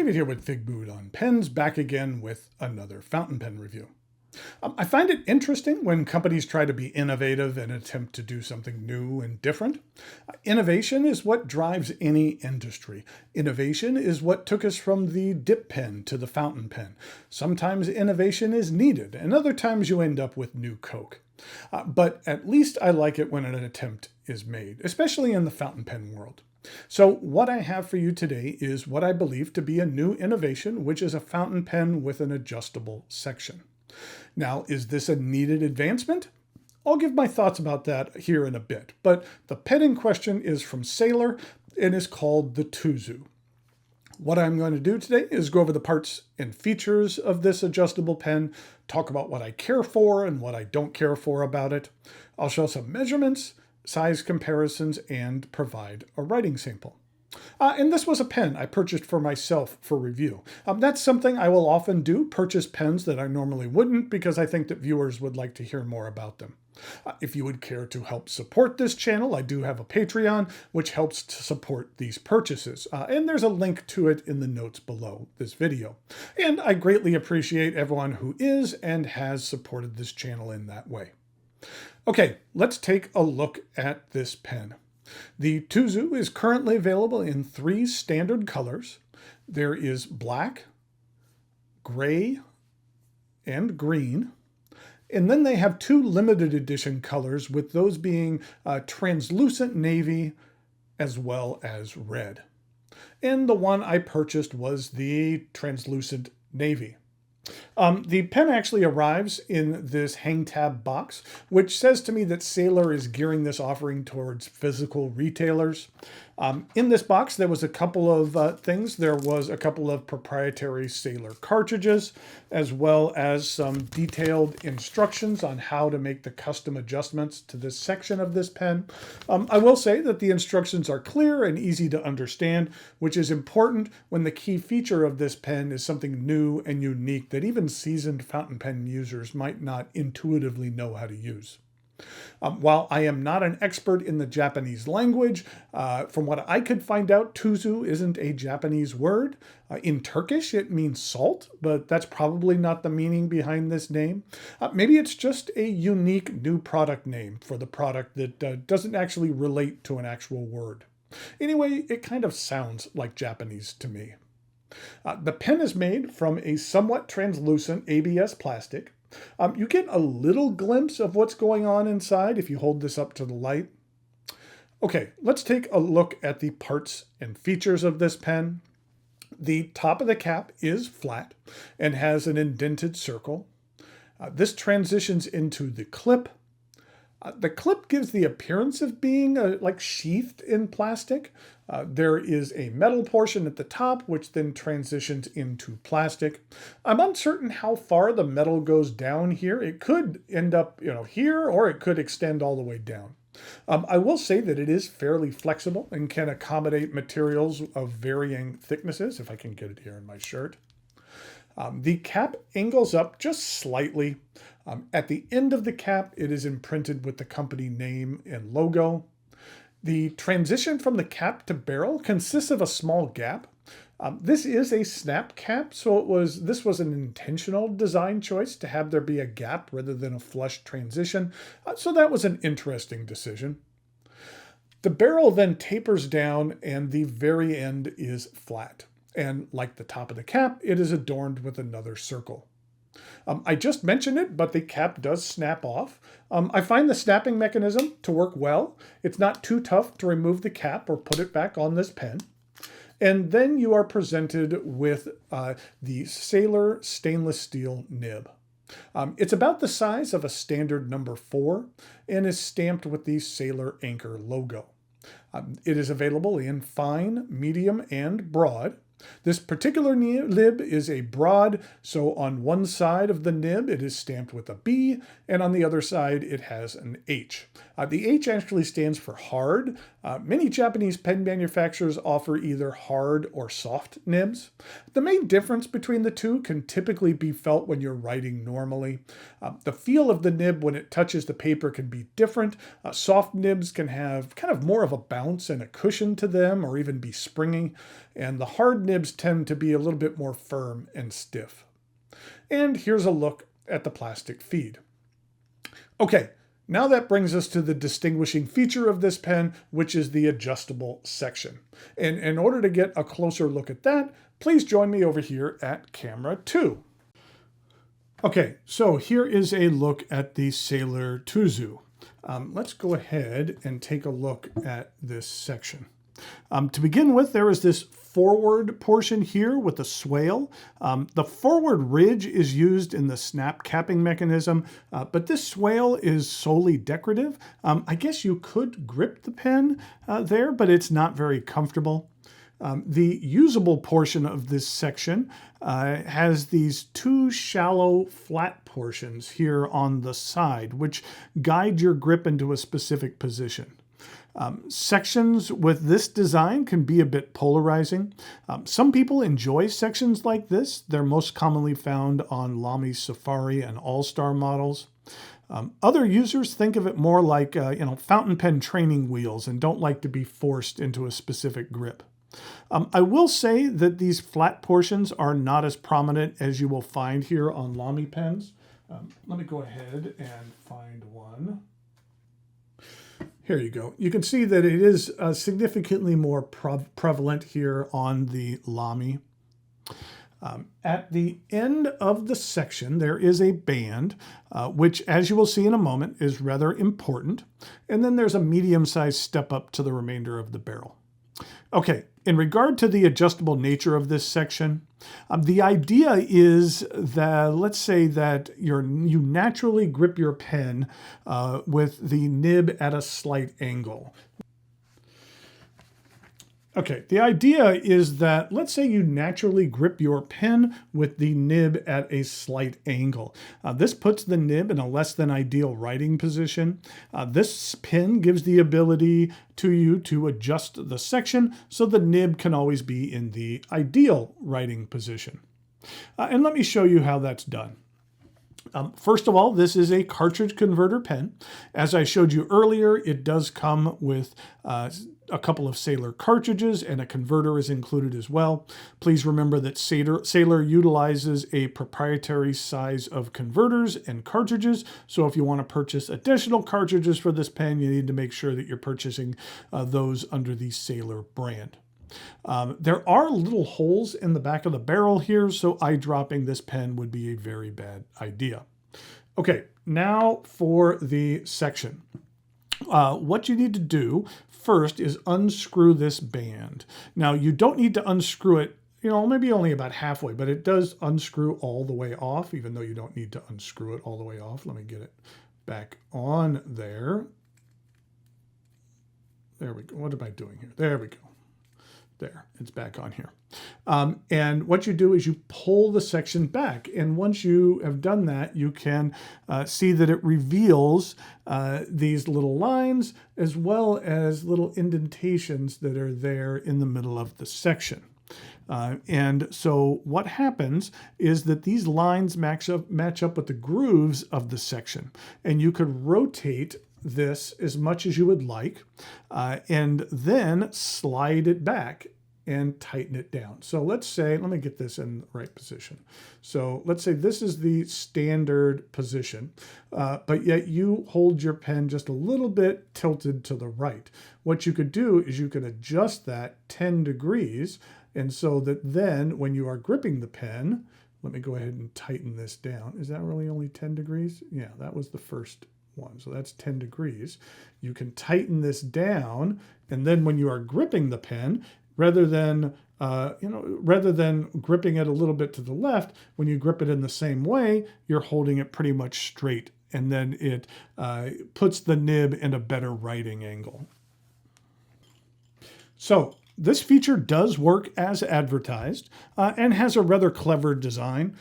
David here with Figboot on Pens, back again with another fountain pen review. I find it interesting when companies try to be innovative and attempt to do something new and different. Innovation is what drives any industry. Innovation is what took us from the dip pen to the fountain pen. Sometimes innovation is needed, and other times you end up with new Coke. But at least I like it when an attempt is made, especially in the fountain pen world. So what I have for you today is what I believe to be a new innovation, which is a fountain pen with an adjustable section. Now, is this a needed advancement? I'll give my thoughts about that here in a bit, but the pen in question is from Sailor and is called the Tuzu. What I'm going to do today is go over the parts and features of this adjustable pen, talk about what I care for and what I don't care for about it. I'll show some measurements, size comparisons, and provide a writing sample. And this was a pen I purchased for myself for review. That's something I will often do, purchase pens that I normally wouldn't, because I think that viewers would like to hear more about them. If you would care to help support this channel, I do have a Patreon, which helps to support these purchases. And there's a link to it in the notes below this video. And I greatly appreciate everyone who is and has supported this channel in that way. Okay, let's take a look at this pen. The Tuzu is currently available in 3 standard colors. There is black, gray, and green. And then they have 2 limited edition colors, with those being translucent navy as well as red. And the one I purchased was the translucent navy. The pen actually arrives in this hang tab box, which says to me that Sailor is gearing this offering towards physical retailers. In this box, there was a couple of things. There was a couple of proprietary Sailor cartridges, as well as some detailed instructions on how to make the custom adjustments to this section of this pen. I will say that the instructions are clear and easy to understand, which is important when the key feature of this pen is something new and unique that even seasoned fountain pen users might not intuitively know how to use. While I am not an expert in the Japanese language, from what I could find out, Tuzu isn't a Japanese word. In Turkish, it means salt, but that's probably not the meaning behind this name. Maybe it's just a unique new product name for the product that doesn't actually relate to an actual word. Anyway, it kind of sounds like Japanese to me. The pen is made from a somewhat translucent ABS plastic. You get a little glimpse of what's going on inside if you hold this up to the light. Okay, let's take a look at the parts and features of this pen. The top of the cap is flat and has an indented circle. This transitions into the clip. The clip gives the appearance of being like sheathed in plastic. There is a metal portion at the top, which then transitions into plastic. I'm uncertain how far the metal goes down here. It could end up, here, or it could extend all the way down. I will say that it is fairly flexible and can accommodate materials of varying thicknesses, if I can get it here in my shirt. The cap angles up just slightly. At the end of the cap, it is imprinted with the company name and logo. The transition from the cap to barrel consists of a small gap. This is a snap cap, so this was an intentional design choice to have there be a gap rather than a flush transition. So that was an interesting decision. The barrel then tapers down and the very end is flat. And like the top of the cap, it is adorned with another circle. I just mentioned it, but the cap does snap off. I find the snapping mechanism to work well. It's not too tough to remove the cap or put it back on this pen. And then you are presented with the Sailor stainless steel nib. It's about the size of a standard number 4 and is stamped with the Sailor Anchor logo. It is available in fine, medium, and broad. This particular nib is a broad, so on one side of the nib it is stamped with a B, and on the other side it has an H. The H actually stands for hard. Many Japanese pen manufacturers offer either hard or soft nibs. The main difference between the two can typically be felt when you're writing normally. The feel of the nib when it touches the paper can be different. Soft nibs can have kind of more of a bounce and a cushion to them, or even be springy. and the hard nibs tend to be a little bit more firm and stiff. And here's a look at the plastic feed. Okay, now that brings us to the distinguishing feature of this pen, which is the adjustable section. And in order to get a closer look at that, please join me over here at camera 2. Okay, so here is a look at the Sailor Tuzu. Let's go ahead and take a look at this section. To begin with, there is this forward portion here with the swale. The forward ridge is used in the snap capping mechanism, but this swale is solely decorative. I guess you could grip the pen there, but it's not very comfortable. The usable portion of this section has these two shallow flat portions here on the side, which guide your grip into a specific position. Sections with this design can be a bit polarizing. Some people enjoy sections like this. They're most commonly found on Lamy Safari and All-Star models. Other users think of it more like fountain pen training wheels and don't like to be forced into a specific grip. I will say that these flat portions are not as prominent as you will find here on Lamy pens. Let me go ahead and find one. Here you go. You can see that it is significantly more prevalent here on the Lamy. At the end of the section, there is a band, which, as you will see in a moment, is rather important. And then there's a medium-sized step up to the remainder of the barrel. Okay, in regard to the adjustable nature of this section, the idea is that, let's say that you naturally grip your pen with the nib at a slight angle. Okay, the idea is that, let's say you naturally grip your pen with the nib at a slight angle. This puts the nib in a less than ideal writing position. This pen gives the ability to you to adjust the section so the nib can always be in the ideal writing position. And let me show you how that's done. First of all, this is a cartridge converter pen. As I showed you earlier, it does come with a couple of Sailor cartridges, and a converter is included as well. Please remember that Sailor utilizes a proprietary size of converters and cartridges, so if you want to purchase additional cartridges for this pen, you need to make sure that you're purchasing those under the Sailor brand. There are little holes in the back of the barrel here, so eyedropping this pen would be a very bad idea. Okay, now for the section. What you need to do first is unscrew this band. Now, you don't need to unscrew it, maybe only about halfway, but it does unscrew all the way off, even though you don't need to unscrew it all the way off. Let me get it back on there. There we go. What am I doing here? There we go. There, it's back on here. And what you do is you pull the section back. And once you have done that, you can see that it reveals these little lines as well as little indentations that are there in the middle of the section. And so what happens is that these lines match up with the grooves of the section. And you could rotate this as much as you would like, and then slide it back and tighten it down. So let's say, let me get this in the right position. So let's say this is the standard position, but yet you hold your pen just a little bit tilted to the right. What you could do is you could adjust that 10 degrees, and so that then when you are gripping the pen, let me go ahead and tighten this down. Is that really only 10 degrees? Yeah, that was the first one. So that's 10 degrees. You can tighten this down, and then when you are gripping the pen, rather than gripping it a little bit to the left, when you grip it in the same way, you're holding it pretty much straight, and then it puts the nib in a better writing angle. So this feature does work as advertised and has a rather clever design.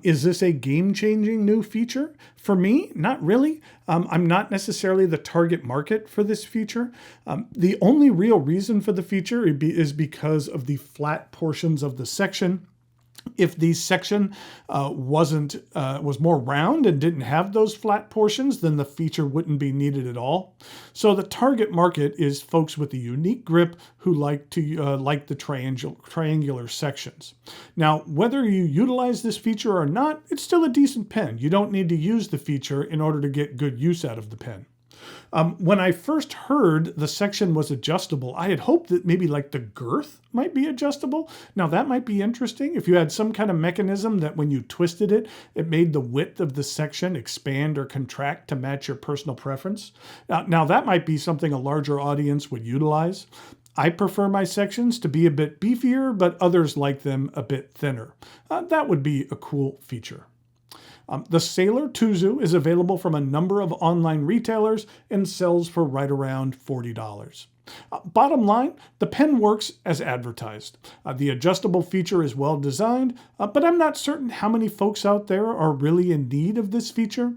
Is this a game-changing new feature? For me, not really. I'm not necessarily the target market for this feature. The only real reason for the feature is because of the flat portions of the section. If the section was more round and didn't have those flat portions, then the feature wouldn't be needed at all. So the target market is folks with a unique grip who like the triangular sections. Now, whether you utilize this feature or not, it's still a decent pen. You don't need to use the feature in order to get good use out of the pen. When I first heard the section was adjustable, I had hoped that maybe like the girth might be adjustable. Now that might be interesting. If you had some kind of mechanism that when you twisted it, it made the width of the section expand or contract to match your personal preference. Now that might be something a larger audience would utilize. I prefer my sections to be a bit beefier, but others like them a bit thinner. That would be a cool feature. The Sailor Tuzu is available from a number of online retailers and sells for right around $40. Bottom line, the pen works as advertised. The adjustable feature is well designed, but I'm not certain how many folks out there are really in need of this feature.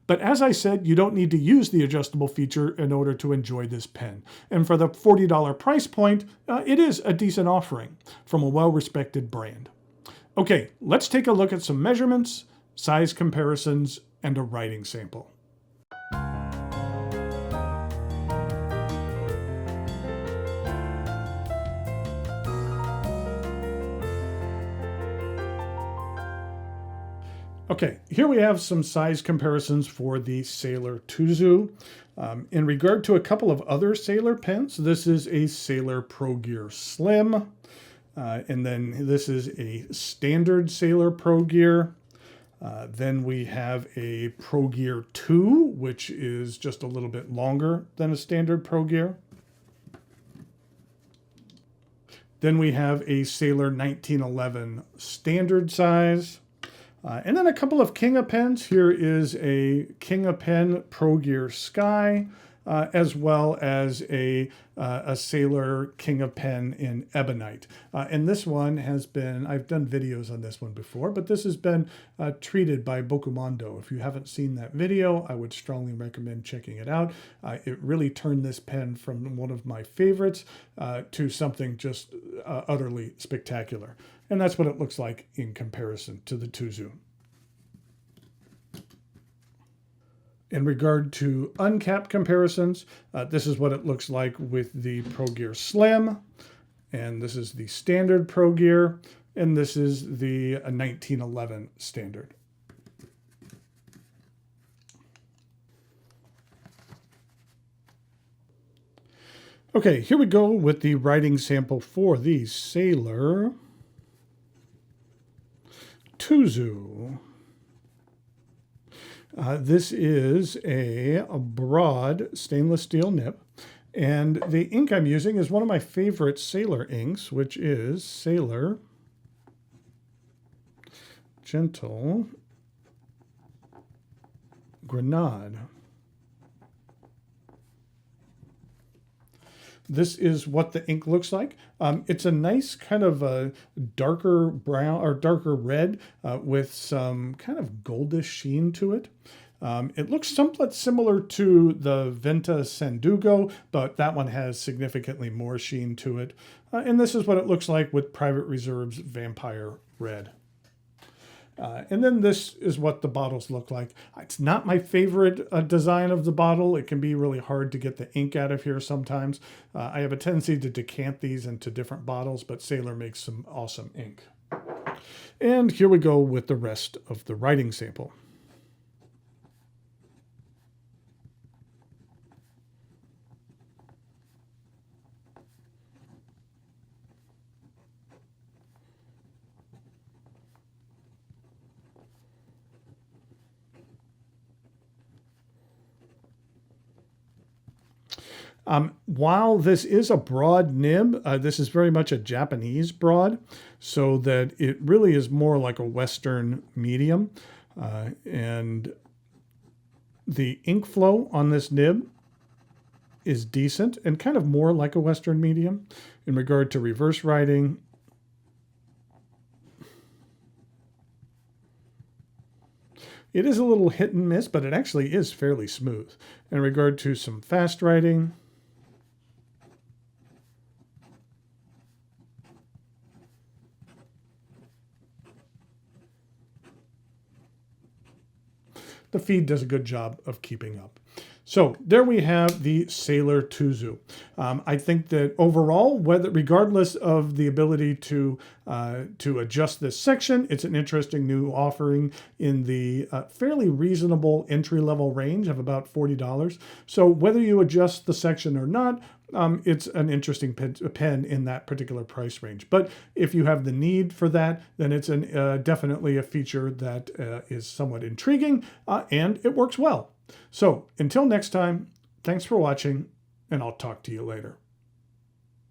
But as I said, you don't need to use the adjustable feature in order to enjoy this pen. And for the $40 price point, it is a decent offering from a well-respected brand. Okay, let's take a look at some measurements, size comparisons, and a writing sample. Okay, here we have some size comparisons for the Sailor Tuzu. In regard to a couple of other Sailor pens, this is a Sailor Pro Gear Slim, and then this is a standard Sailor Pro Gear. Then we have a Pro Gear 2, which is just a little bit longer than a standard Pro Gear. Then we have a Sailor 1911 standard size. And then a couple of King of pens. Here is a King of Pen Pro Gear Sky, as well as a Sailor King of Pen in Ebonite. And this one has been, I've done videos on this one before, but this has been treated by Bokumondo. If you haven't seen that video, I would strongly recommend checking it out. It really turned this pen from one of my favorites to something just utterly spectacular. And that's what it looks like in comparison to the Tuzu. In regard to uncapped comparisons, this is what it looks like with the Pro Gear Slim, and this is the standard Pro Gear, and this is the 1911 standard. Okay, here we go with the writing sample for the Sailor Tuzu. This is a broad stainless steel nib, and the ink I'm using is one of my favorite Sailor inks, which is Sailor Gentle Grenade. This is what the ink looks like. It's a nice kind of a darker brown or darker red with some kind of goldish sheen to it. It looks somewhat similar to the Venta Sandugo, but that one has significantly more sheen to it. And this is what it looks like with Private Reserve's Vampire Red. And then this is what the bottles look like. It's not my favorite design of the bottle. It can be really hard to get the ink out of here sometimes. I have a tendency to decant these into different bottles, but Sailor makes some awesome ink. And here we go with the rest of the writing sample. While this is a broad nib, this is very much a Japanese broad, so that it really is more like a Western medium. And the ink flow on this nib is decent and kind of more like a Western medium. In regard to reverse writing, it is a little hit and miss, but it actually is fairly smooth. In regard to some fast writing, the feed does a good job of keeping up. So there we have the Sailor Tuzu. I think that overall, regardless of the ability to adjust this section, it's an interesting new offering in the fairly reasonable entry-level range of about $40. So whether you adjust the section or not, it's an interesting pen in that particular price range. But if you have the need for that, then it's definitely a feature that is somewhat intriguing and it works well. So until next time, thanks for watching, and I'll talk to you later.